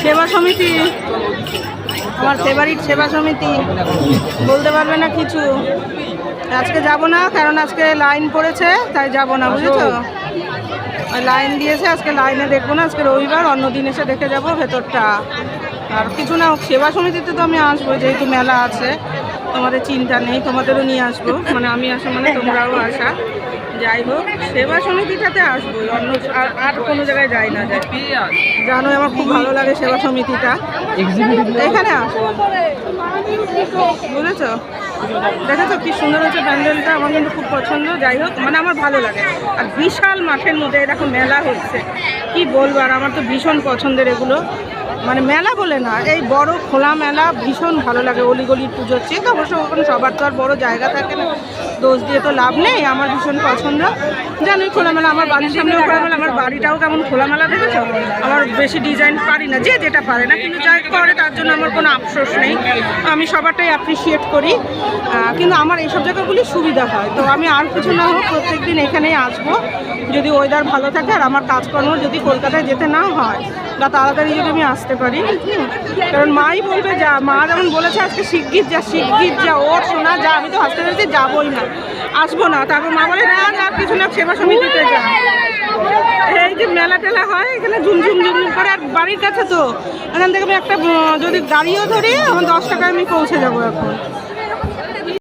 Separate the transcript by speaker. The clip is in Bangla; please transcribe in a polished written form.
Speaker 1: সেবা সমিতি, আমার ফেভারিট সেবা সমিতি, বলতে পারবে না কিছু। আজকে যাব না, কারণ আজকে লাইন পড়েছে, তাই যাব না, বুঝেছো? লাইন দিয়েছে, আজকে লাইনে দেখবো না, আজকে রবিবার, অন্য দিন এসে দেখে যাব ভেতরটা। আর কিছু না, সেবা সমিতিতে তো আমি আসবো, যেহেতু মেলা আছে, তোমাদের চিন্তা নেই, তোমাদেরও নিয়ে আসবো, মানে আমি আসা মানে তোমরাও আসা। যাই হোক, সেবা সমিতিটাতে আসবো, অন্য আর কোনো জায়গায় যাই না, যাই জানো আমার খুব ভালো লাগে সেবা সমিতিটা, এখানে আসবো, বুঝেছো? দেখেছো কি সুন্দর হচ্ছে প্যান্ডেলটা, আমার কিন্তু খুব পছন্দ। যাই হোক, মানে আমার ভালো লাগে। আর বিশাল মাঠের মধ্যে দেখো মেলা হচ্ছে, কি বলবো, আর আমার তো ভীষণ পছন্দের এগুলো, মানে মেলা বলে না, এই বড় খোলা মেলা ভীষণ ভালো লাগে। অলিগলির পুজোর চেয়ে তো অবশ্য ওখানে সবার তো আর বড় জায়গা থাকে না, দোষ দিয়ে তো লাভ নেই, আমার ভীষণ পছন্দ। জানোই খোলামেলা, আমার বাড়ির সামনেও খোলামেলা, আমার বাড়িটাও কেমন খোলামেলা, দেখেছো? আমার বেশি ডিজাইন পারি না, যে যেটা পারে না, কিন্তু যাই করে তার জন্য আমার কোনো আফসোস নেই, আমি সবারটাই অ্যাপ্রিসিয়েট করি। কিন্তু আমার এইসব জায়গাগুলি সুবিধা হয়, তো আমি আর কিছু না হোক প্রত্যেক দিন এখানেই আসবো, যদি ওয়েদার ভালো থাকে আর আমার কাজকর্ম যদি কলকাতায় যেতে না হয় বা তাড়াতাড়ি যদি আমি আসতে পারি। কারণ মাই বলবে যা, মা যেমন বলেছে আজকে শিগগির যা, শিগগির যা, ওর শোনা যা, আমি তো হাসতে হাসতে যাবোই না, আসবো না। তারপর মা বলে না যা, কিছু না, সেবা সমিতিতে যা। এই যে মেলা টেলা হয় এখানে ঝুমঝুম ঝুমঝুম করে, আর বাড়ির কাছে তো, এখান থেকে আমি একটা যদি গাড়িও ধরি, আমার 10 টাকায় আমি পৌঁছে যাবো এখন।